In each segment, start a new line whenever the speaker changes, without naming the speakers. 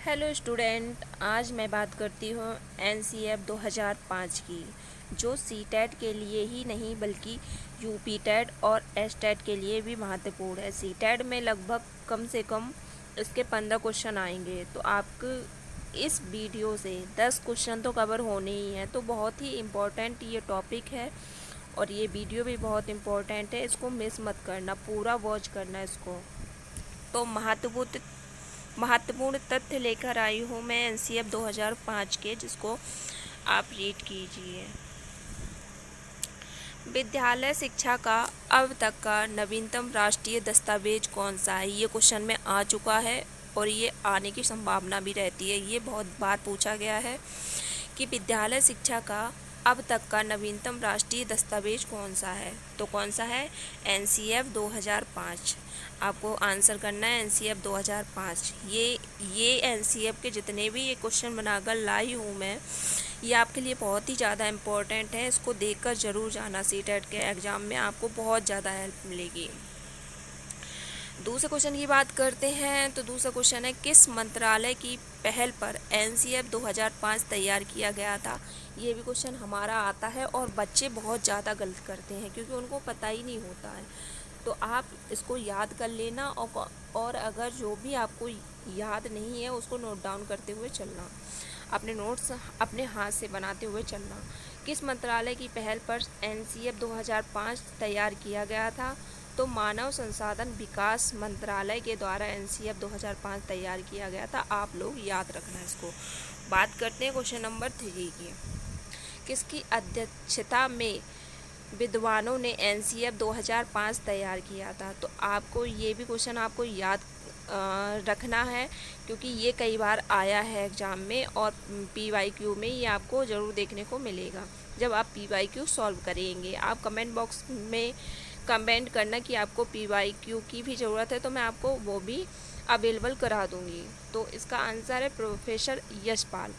Hello student, आज मैं बात करती हूँ एनसीएफ 2005 की, जो सीटेट के लिए ही नहीं बल्कि यूपीटेट और एसटेट के लिए भी महत्वपूर्ण है। सीटेट में लगभग कम से कम इसके 15 क्वेश्चन आएंगे, तो आपको इस वीडियो से 10 क्वेश्चन तो कवर होने ही हैं। तो बहुत ही इम्पोर्टेंट ये टॉपिक है और ये वीडियो भी बहुत इम्पोर्टेंट है, इसको मिस मत करना, पूरा वॉच करना इसको। तो महत्वपूर्ण तथ्य लेकर आई हूँ मैं एनसीएफ 2005 के, जिसको आप रीड कीजिए। विद्यालय शिक्षा का अब तक का नवीनतम राष्ट्रीय दस्तावेज कौन सा है? ये क्वेश्चन में आ चुका है और ये आने की संभावना भी रहती है। ये बहुत बार पूछा गया है कि विद्यालय शिक्षा का अब तक का नवीनतम राष्ट्रीय दस्तावेज कौन सा है? तो कौन सा है? एनसीएफ 2005। आपको आंसर करना है एनसीएफ 2005। ये एनसीएफ के जितने भी ये क्वेश्चन बनाकर लाई हूँ मैं, ये आपके लिए बहुत ही ज़्यादा इम्पोर्टेंट है। इसको देखकर ज़रूर जाना, सीटेट के एग्ज़ाम में आपको बहुत ज़्यादा हेल्प मिलेगी। दूसरे क्वेश्चन की बात करते हैं। तो दूसरा क्वेश्चन है, किस मंत्रालय की पहल पर एनसीएफ 2005 तैयार किया गया था? ये भी क्वेश्चन हमारा आता है और बच्चे बहुत ज़्यादा गलत करते हैं क्योंकि उनको पता ही नहीं होता है। तो आप इसको याद कर लेना और अगर जो भी आपको याद नहीं है उसको नोट डाउन करते हुए चलना, अपने नोट्स अपने हाथ से बनाते हुए चलना। किस मंत्रालय की पहल पर एनसीएफ 2005 तैयार किया गया था? तो मानव संसाधन विकास मंत्रालय के द्वारा एनसीएफ 2005 तैयार किया गया था। आप लोग याद रखना इसको। बात करते हैं क्वेश्चन नंबर 3 की। किसकी अध्यक्षता में विद्वानों ने एनसीएफ 2005 तैयार किया था? तो आपको ये भी क्वेश्चन आपको याद रखना है क्योंकि ये कई बार आया है एग्ज़ाम में और पीवाईक्यू में ये आपको ज़रूर देखने को मिलेगा जब आप पीवाईक्यू सॉल्व करेंगे। आप कमेंट बॉक्स में कमेंट करना कि आपको पीवाईक्यू की भी ज़रूरत है, तो मैं आपको वो भी अवेलेबल करा दूँगी। तो इसका आंसर है प्रोफेसर यशपाल।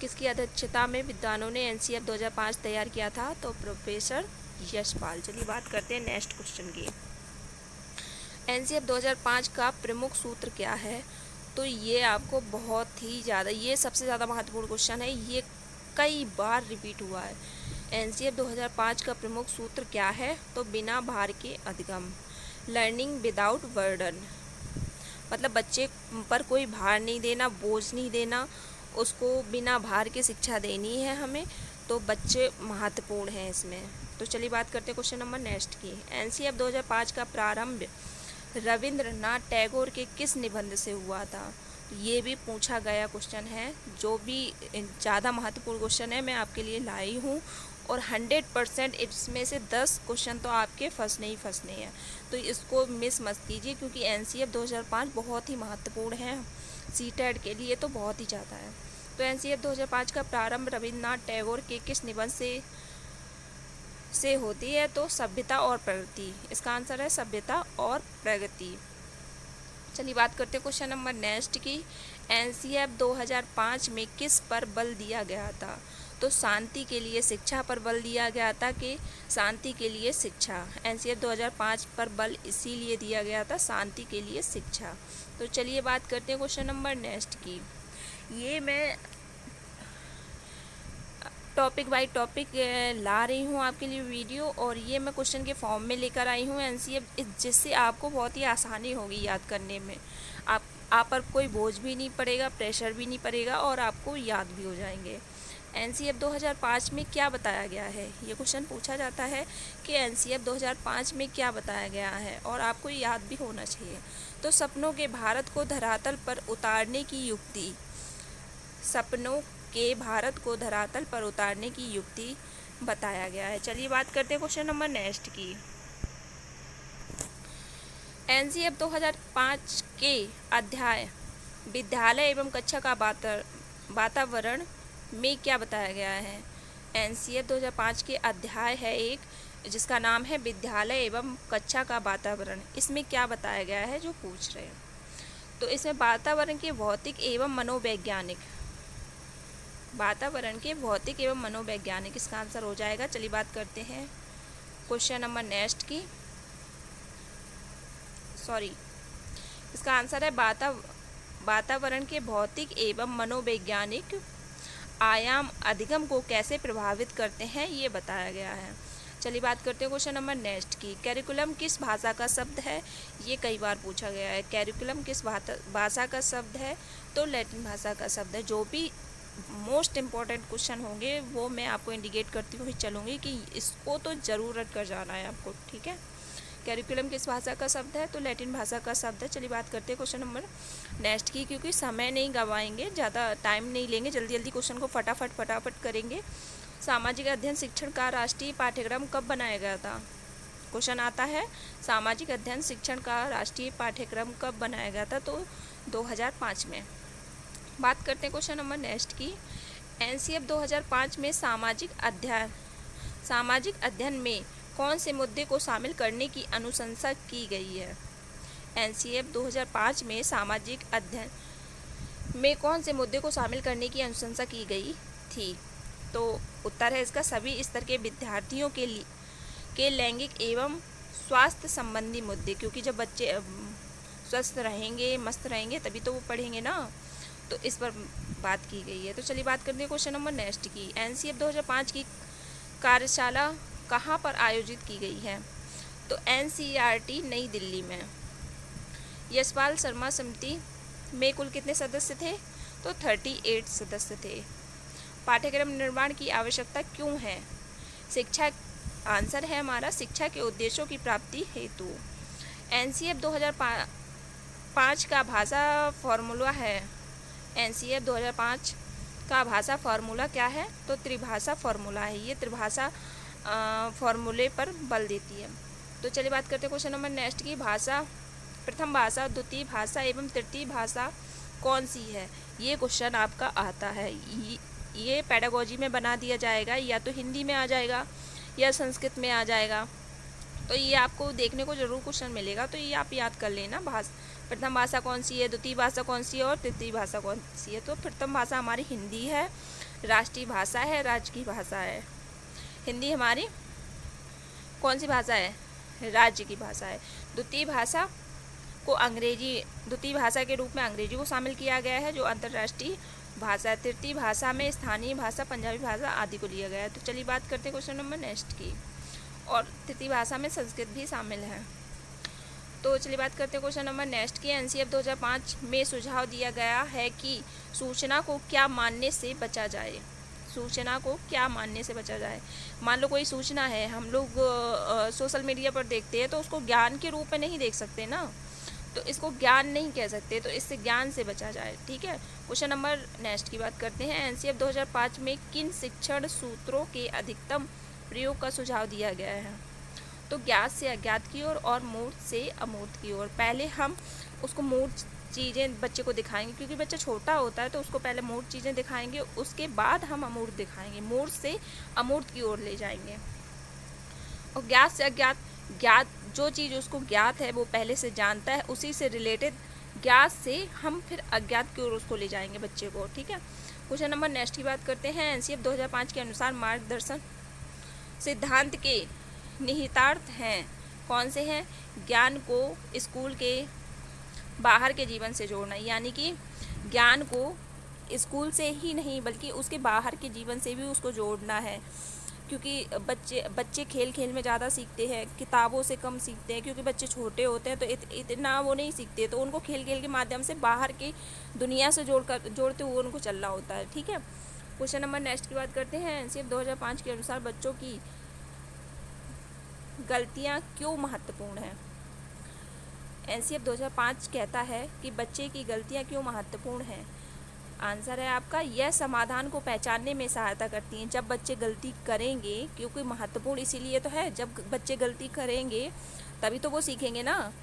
किसकी अध्यक्षता में विद्वानों ने एनसीएफ 2005 तैयार किया था? तो प्रोफेसर यशपाल। चलिए बात करते हैं नेक्स्ट क्वेश्चन की। एनसीएफ 2005 का प्रमुख सूत्र क्या है? तो ये आपको बहुत ही ज़्यादा, ये सबसे ज़्यादा महत्वपूर्ण क्वेश्चन है, ये कई बार रिपीट हुआ है। एनसीएफ 2005 का प्रमुख सूत्र क्या है? तो बिना भार के अधिगम, लर्निंग विदाउट बर्डन। मतलब बच्चे पर कोई भार नहीं देना, बोझ नहीं देना, उसको बिना भार के शिक्षा देनी है हमें। तो बच्चे महत्वपूर्ण हैं इसमें। तो चलिए बात करते हैं क्वेश्चन नंबर नेक्स्ट की। एनसीएफ 2005 का प्रारंभ रविंद्रनाथ टैगोर के किस निबंध से हुआ था? ये भी पूछा गया क्वेश्चन है। जो भी ज़्यादा महत्वपूर्ण क्वेश्चन है मैं आपके लिए लाई हूँ और 100% इसमें से 10 क्वेश्चन तो आपके फंसने ही फंसने हैं। तो इसको मिस मत कीजिए क्योंकि एनसीएफ 2005 बहुत ही महत्वपूर्ण है, सीटेट के लिए तो बहुत ही ज़्यादा है। तो एनसीएफ 2005 का प्रारंभ रविंद्रनाथ टैगोर के किस निबंध से होती है? तो सभ्यता और प्रगति। इसका आंसर है सभ्यता और प्रगति। चलिए बात करते हैं क्वेश्चन नंबर नेक्स्ट की। एनसीएफ 2005 में किस पर बल दिया गया था? तो शांति के लिए शिक्षा पर बल दिया गया था कि शांति के लिए शिक्षा। एनसीएफ 2005 पर बल इसीलिए दिया गया था, शांति के लिए शिक्षा। तो चलिए बात करते हैं क्वेश्चन नंबर नेक्स्ट की। ये मैं टॉपिक बाय टॉपिक ला रही हूँ आपके लिए वीडियो और ये मैं क्वेश्चन के फॉर्म में लेकर आई हूँ एनसीएफ, जिससे आपको बहुत ही आसानी होगी याद करने में। आप पर कोई बोझ भी नहीं पड़ेगा, प्रेशर भी नहीं पड़ेगा और आपको याद भी हो जाएंगे। एनसीएफ 2005 में क्या बताया गया है? ये क्वेश्चन पूछा जाता है कि एनसीएफ 2005 में क्या बताया गया है और आपको याद भी होना चाहिए। तो सपनों के भारत को धरातल पर उतारने की युक्ति, सपनों के भारत को धरातल पर उतारने की युक्ति बताया गया है। चलिए बात करते हैं क्वेश्चन नंबर नेक्स्ट की। एनसीएफ 2005 के अध्याय विद्यालय एवं कक्षा का वातावरण में क्या बताया गया है? एनसीएफ 2005 के अध्याय है एक जिसका नाम है विद्यालय एवं कक्षा का वातावरण। इसमें क्या बताया गया है जो पूछ रहे हैं? तो इसमें वातावरण के भौतिक एवं मनोवैज्ञानिक इसका आंसर हो जाएगा। चलिए बात करते हैं क्वेश्चन नंबर नेक्स्ट की। इसका आंसर है वातावरण के भौतिक एवं मनोवैज्ञानिक आयाम अधिगम को कैसे प्रभावित करते हैं, ये बताया गया है। चलिए बात करते हैं क्वेश्चन नंबर नेक्स्ट की। कैरिकुलम किस भाषा का शब्द है, ये कई बार पूछा गया है। कैरिकुलम किस भाषा का शब्द है, तो लैटिन भाषा का शब्द है। जो भी मोस्ट इम्पॉर्टेंट क्वेश्चन होंगे वो मैं आपको इंडिकेट करती हुई चलूँगी कि इसको तो ज़रूर रट कर जाना है आपको, ठीक है। कैरिकुलम किस भाषा का शब्द है, तो लैटिन भाषा का शब्द है। चलिए बात करते हैं क्वेश्चन नंबर नेक्स्ट की, क्योंकि समय नहीं गवाएंगे, ज़्यादा टाइम नहीं लेंगे, जल्दी जल्दी क्वेश्चन को फटाफट करेंगे। सामाजिक अध्ययन शिक्षण का राष्ट्रीय पाठ्यक्रम कब बनाया गया था? क्वेश्चन आता है सामाजिक अध्ययन शिक्षण का राष्ट्रीय पाठ्यक्रम कब बनाया गया था, तो 2005 में। बात करते हैं क्वेश्चन नंबर नेक्स्ट की। एनसीएफ 2005 में सामाजिक अध्ययन में कौन से मुद्दे को शामिल करने की अनुशंसा की गई है? एनसीएफ 2005 में सामाजिक अध्ययन में कौन से मुद्दे को शामिल करने की अनुशंसा की गई थी? तो उत्तर है इसका सभी स्तर के विद्यार्थियों के लैंगिक एवं स्वास्थ्य संबंधी मुद्दे, क्योंकि जब बच्चे स्वस्थ रहेंगे, मस्त रहेंगे, तभी तो वो पढ़ेंगे ना, तो इस पर बात की गई है। तो चलिए बात करते हैं क्वेश्चन नंबर नेक्स्ट की। एनसीएफ 2005 की कार्यशाला कहाँ पर आयोजित की गई है? तो एनसीईआरटी नई दिल्ली में। यशपाल शर्मा समिति में कुल कितने सदस्य थे? तो 38 सदस्य थे। पाठ्यक्रम निर्माण की आवश्यकता क्यों है? शिक्षा, आंसर है हमारा शिक्षा के उद्देश्यों की प्राप्ति हेतु। एनसीएफ 2005 का भाषा फॉर्मूला है। एनसीएफ 2005 का भाषा फार्मूला क्या है? तो त्रिभाषा फार्मूला है। ये त्रिभाषा फार्मूले पर बल देती है। तो चलिए बात करते हैं क्वेश्चन नंबर नेक्स्ट की। भाषा, प्रथम भाषा, द्वितीय भाषा एवं तृतीय भाषा कौन सी है? ये क्वेश्चन आपका आता है। ये पेडागोजी में बना दिया जाएगा, या तो हिंदी में आ जाएगा या संस्कृत में आ जाएगा। तो ये आपको देखने को जरूर क्वेश्चन मिलेगा, तो ये आप याद कर लेना। प्रथम भाषा कौन सी है, द्वितीय भाषा कौन सी है और तृतीय भाषा कौन सी है? तो प्रथम भाषा हमारी हिंदी है, राष्ट्रीय भाषा है, राज्य की भाषा है। हिंदी हमारी कौन सी भाषा है? राज्य की भाषा है। द्वितीय भाषा के रूप में अंग्रेजी को शामिल किया गया है, जो अंतर्राष्ट्रीय भाषा है। तृतीय भाषा में स्थानीय भाषा, पंजाबी भाषा आदि को लिया गया है। तो चलिए बात करते हैं क्वेश्चन नंबर नेक्स्ट की। और तृतीय भाषा में संस्कृत भी शामिल है। तो चलिए बात करते हैं क्वेश्चन नंबर नेक्स्ट की। एनसीएफ 2005 में सुझाव दिया गया है कि सूचना को क्या मानने से बचा जाए? सूचना को क्या मानने से बचा जाए? मान लो कोई सूचना है, हम लोग सोशल मीडिया पर देखते हैं, तो उसको ज्ञान के रूप में नहीं देख सकते ना, तो इसको ज्ञान नहीं कह सकते, तो इससे ज्ञान से बचा जाए, ठीक है। क्वेश्चन नंबर नेक्स्ट की बात करते हैं। एनसीएफ 2005 में किन शिक्षण सूत्रों के अधिकतम प्रयोग का सुझाव दिया गया है? तो ज्ञात से अज्ञात की ओर और मूर्त से अमूर्त की ओर। पहले हम उसको मूर्त चीज़ें बच्चे को दिखाएंगे, क्योंकि बच्चा छोटा होता है, तो उसको पहले मूर्त चीज़ें दिखाएंगे, उसके बाद हम अमूर्त दिखाएंगे, मूर्त से अमूर्त की ओर ले जाएंगे। और ज्ञात से अज्ञात, ज्ञात जो चीज़ उसको ज्ञात है वो पहले से जानता है, उसी से रिलेटेड ज्ञात से हम फिर अज्ञात की ओर उसको ले जाएंगे बच्चे को, ठीक है। क्वेश्चन नंबर नेक्स्ट की बात करते हैं। एनसीएफ 2005 के अनुसार मार्गदर्शन सिद्धांत के निहितार्थ हैं, कौन से हैं? ज्ञान को स्कूल के बाहर के जीवन से जोड़ना, यानी कि ज्ञान को स्कूल से ही नहीं बल्कि उसके बाहर के जीवन से भी उसको जोड़ना है, क्योंकि बच्चे खेल खेल में ज़्यादा सीखते हैं, किताबों से कम सीखते हैं, क्योंकि बच्चे छोटे होते हैं तो इतना वो नहीं सीखते, तो उनको खेल खेल के माध्यम से बाहर की दुनिया से जोड़ते हुए उनको चलना होता है, ठीक है। क्वेश्चन नंबर नेक्स्ट की बात करते हैं। एनसीएफ 2005 के अनुसार बच्चों की गलतियाँ क्यों महत्वपूर्ण हैं? एनसीएफ 2005 कहता है कि बच्चे की गलतियाँ क्यों महत्वपूर्ण हैं। आंसर है आपका, यह समाधान को पहचानने में सहायता करती हैं। जब बच्चे गलती करेंगे, क्योंकि महत्वपूर्ण इसीलिए तो है, जब बच्चे गलती करेंगे तभी तो वो सीखेंगे ना।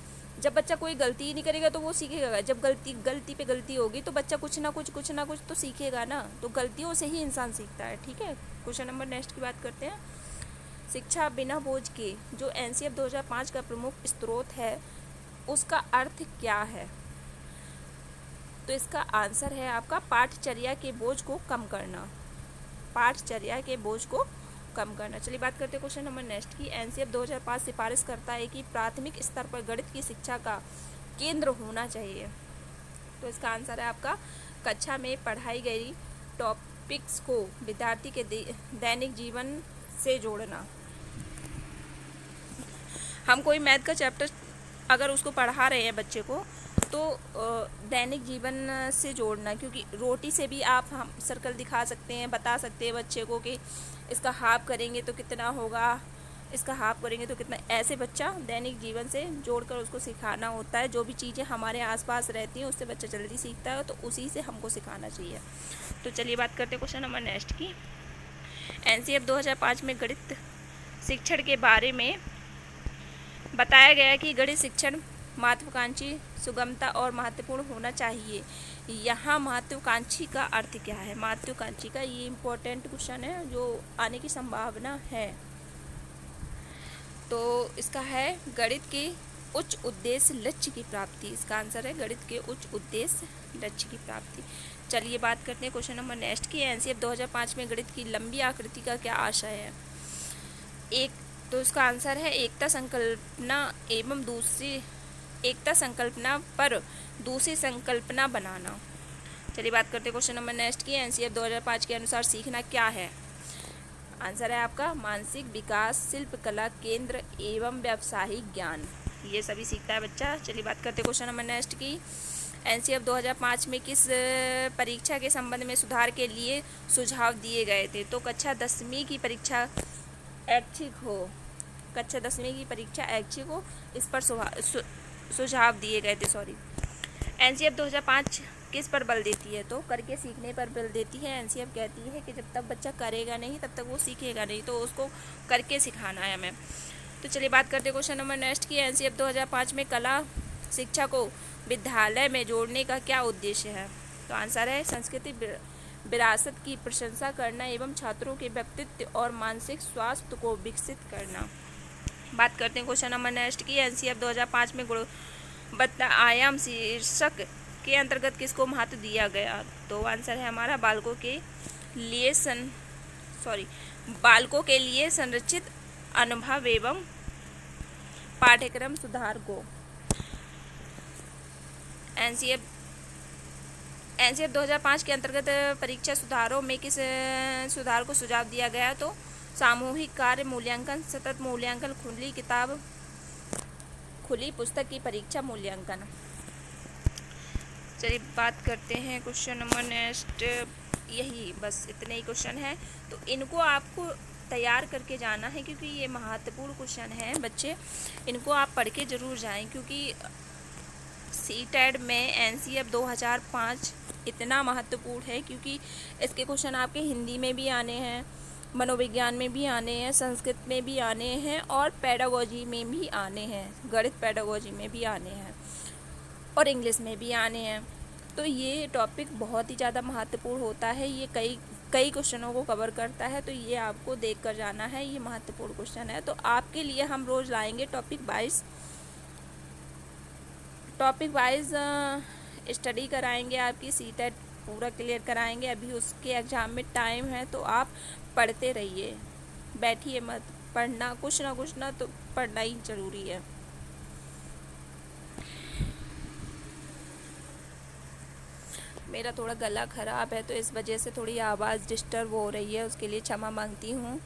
जब बच्चा कोई गलती ही नहीं करेगा तो वो सीखेगा? जब गलती पे गलती होगी तो बच्चा कुछ ना कुछ तो सीखेगा ना। तो गलतियों से ही इंसान सीखता है, ठीक है। क्वेश्चन नंबर नेक्स्ट की बात करते हैं। शिक्षा बिना बोझ के, जो एनसीएफ 2005 का प्रमुख स्रोत है, उसका अर्थ क्या है? तो इसका आंसर है आपका पाठचर्या के बोझ को कम करना। पाठचर्या के बोझ को कम करना। चलिए बात करते हैं क्वेश्चन नंबर नेक्स्ट की। एनसीएफ 2005 सिफारिश करता है कि प्राथमिक स्तर पर गणित की शिक्षा का केंद्र होना चाहिए। तो इसका आंसर है आपका कक्षा में पढ़ाई गई टॉपिक्स को विद्यार्थी के दैनिक जीवन से जोड़ना। हम कोई मैथ का चैप्टर अगर उसको पढ़ा रहे हैं बच्चे को तो दैनिक जीवन से जोड़ना, क्योंकि रोटी से भी आप हम सर्कल दिखा सकते हैं, बता सकते हैं बच्चे को कि इसका हाफ करेंगे तो कितना होगा, इसका हाफ करेंगे तो कितना। ऐसे बच्चा दैनिक जीवन से जोड़कर उसको सिखाना होता है। जो भी चीज़ें हमारे आसपास रहती हैं उससे बच्चा जल्दी सीखता है, तो उसी से हमको सिखाना चाहिए। तो चलिए बात करते हैं क्वेश्चन नंबर नेक्स्ट की। एनसीएफ 2005 में गणित शिक्षण के बारे में बताया गया कि गणित शिक्षण महत्वाकांक्षी, सुगमता और महत्वपूर्ण होना चाहिए। यहाँ महत्वाकांक्षी का अर्थ क्या है? महत्वाकांक्षी का ये इम्पोर्टेंट क्वेश्चन है जो आने की संभावना है। तो इसका है गणित के उच्च उद्देश्य लक्ष्य की प्राप्ति। इसका आंसर है गणित के उच्च उद्देश्य लक्ष्य की प्राप्ति। चलिए बात करते हैं क्वेश्चन नंबर नेक्स्ट की। एनसीएफ 2005 में गणित की लंबी आकृति का क्या आशय है? एक, तो इसका आंसर है एकता संकल्पना एवं दूसरी एकता संकल्पना पर दूसरी संकल्पना बनाना। चलिए बात करते हैं क्वेश्चन नंबर नेक्स्ट की। एनसीएफ 2005 के अनुसार सीखना क्या है? आंसर है आपका मानसिक विकास, शिल्पकला, केंद्र एवं व्यावसायिक ज्ञान, ये सभी सीखता है बच्चा। चलिए बात करते हैं क्वेश्चन नंबर नेक्स्ट की। एनसीएफ 2005 में किस परीक्षा के संबंध में सुधार के लिए सुझाव दिए गए थे? तो कक्षा 10वीं की परीक्षा ऐच्छिक हो, कक्षा 10वीं की परीक्षा ऐच्छिक हो, इस पर सुझाव दिए गए थे। एनसीएफ 2005 किस पर बल देती है? तो करके सीखने पर बल देती है। एनसीएफ कहती है कि जब तक बच्चा करेगा नहीं तब तक वो सीखेगा नहीं, तो उसको करके सिखाना है हमें। तो चलिए बात करते हैं क्वेश्चन नंबर नेक्स्ट की। एनसीएफ 2005 में कला शिक्षा को विद्यालय में जोड़ने का क्या उद्देश्य है? तो आंसर है संस्कृति विरासत की प्रशंसा करना एवं छात्रों के व्यक्तित्व और मानसिक स्वास्थ्य को विकसित करना। बात करते हैं क्वेश्चन नंबर नेक्स्ट की। एनसीएफ 2005 में गुणवत्ता आयाम शीर्षक के अंतर्गत किसको महत्व दिया गया? तो आंसर है हमारा बालकों के लिए संरचित अनुभव एवं पाठ्यक्रम सुधार को। एनसीएफ 2005 के अंतर्गत परीक्षा सुधारों में किस सुधार को सुझाव दिया गया? तो सामूहिक कार्य मूल्यांकन, सतत मूल्यांकन, खुली पुस्तक की परीक्षा मूल्यांकन। चलिए बात करते हैं क्वेश्चन नंबर नेक्स्ट। यही बस इतने ही क्वेश्चन हैं, तो इनको आपको तैयार करके जाना है क्योंकि ये महत्वपूर्ण क्वेश्चन हैं बच्चे। इनको आप पढ़ के ज़रूर जाएं क्योंकि सीटेट में एनसीएफ 2005 इतना महत्वपूर्ण है क्योंकि इसके क्वेश्चन आपके हिंदी में भी आने हैं, मनोविज्ञान में भी आने हैं, संस्कृत में भी आने हैं और पेडागोजी में भी आने हैं, गणित पेडागोजी में भी आने हैं और इंग्लिश में भी आने हैं। तो ये टॉपिक बहुत ही ज़्यादा महत्वपूर्ण होता है, ये कई क्वेश्चनों को कवर करता है, तो ये आपको देख कर जाना है, ये महत्वपूर्ण क्वेश्चन है। तो आपके लिए हम रोज़ लाएंगे टॉपिक वाइज स्टडी कराएंगे, आपकी सीटेट पूरा क्लियर कराएंगे। अभी उसके एग्ज़ाम में टाइम है तो आप पढ़ते रहिए, बैठिए मत, पढ़ना कुछ ना तो पढ़ना ही ज़रूरी है। मेरा थोड़ा गला ख़राब है तो इस वजह से थोड़ी आवाज़ डिस्टर्ब हो रही है, उसके लिए क्षमा मांगती हूँ।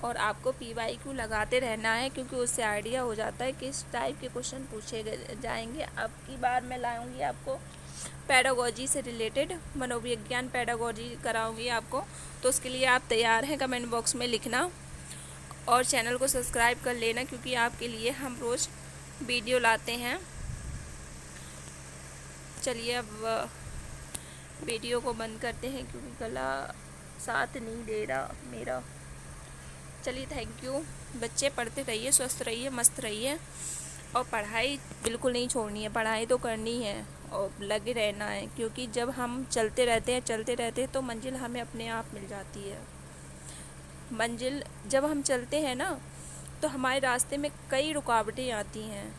और आपको PYQ लगाते रहना है क्योंकि उससे आइडिया हो जाता है किस टाइप के क्वेश्चन पूछे जाएंगे। अब की बार मैं लाऊंगी आपको पेडागोजी से रिलेटेड, मनोविज्ञान पेडागोजी कराऊंगी आपको, तो उसके लिए आप तैयार हैं? कमेंट बॉक्स में लिखना और चैनल को सब्सक्राइब कर लेना क्योंकि आपके लिए हम रोज़ वीडियो लाते हैं। चलिए अब वीडियो को बंद करते हैं क्योंकि गला साथ नहीं दे रहा मेरा। चलिए थैंक यू। बच्चे पढ़ते रहिए, स्वस्थ रहिए, मस्त रहिए और पढ़ाई बिल्कुल नहीं छोड़नी है, पढ़ाई तो करनी है और लगे रहना है क्योंकि जब हम चलते रहते हैं तो मंजिल हमें अपने आप मिल जाती है। मंजिल जब हम चलते हैं ना तो हमारे रास्ते में कई रुकावटें आती हैं,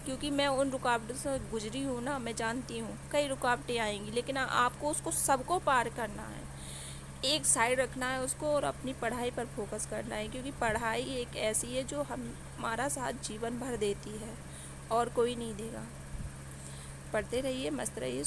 क्योंकि मैं उन रुकावटों से गुजरी हूँ ना, मैं जानती हूँ कई रुकावटें आएंगी, लेकिन आपको उसको सबको पार करना है, एक साइड रखना है उसको और अपनी पढ़ाई पर फोकस करना है क्योंकि पढ़ाई एक ऐसी है जो हमारा साथ जीवन भर देती है और कोई नहीं देगा। पढ़ते रहिए, मस्त रहिए।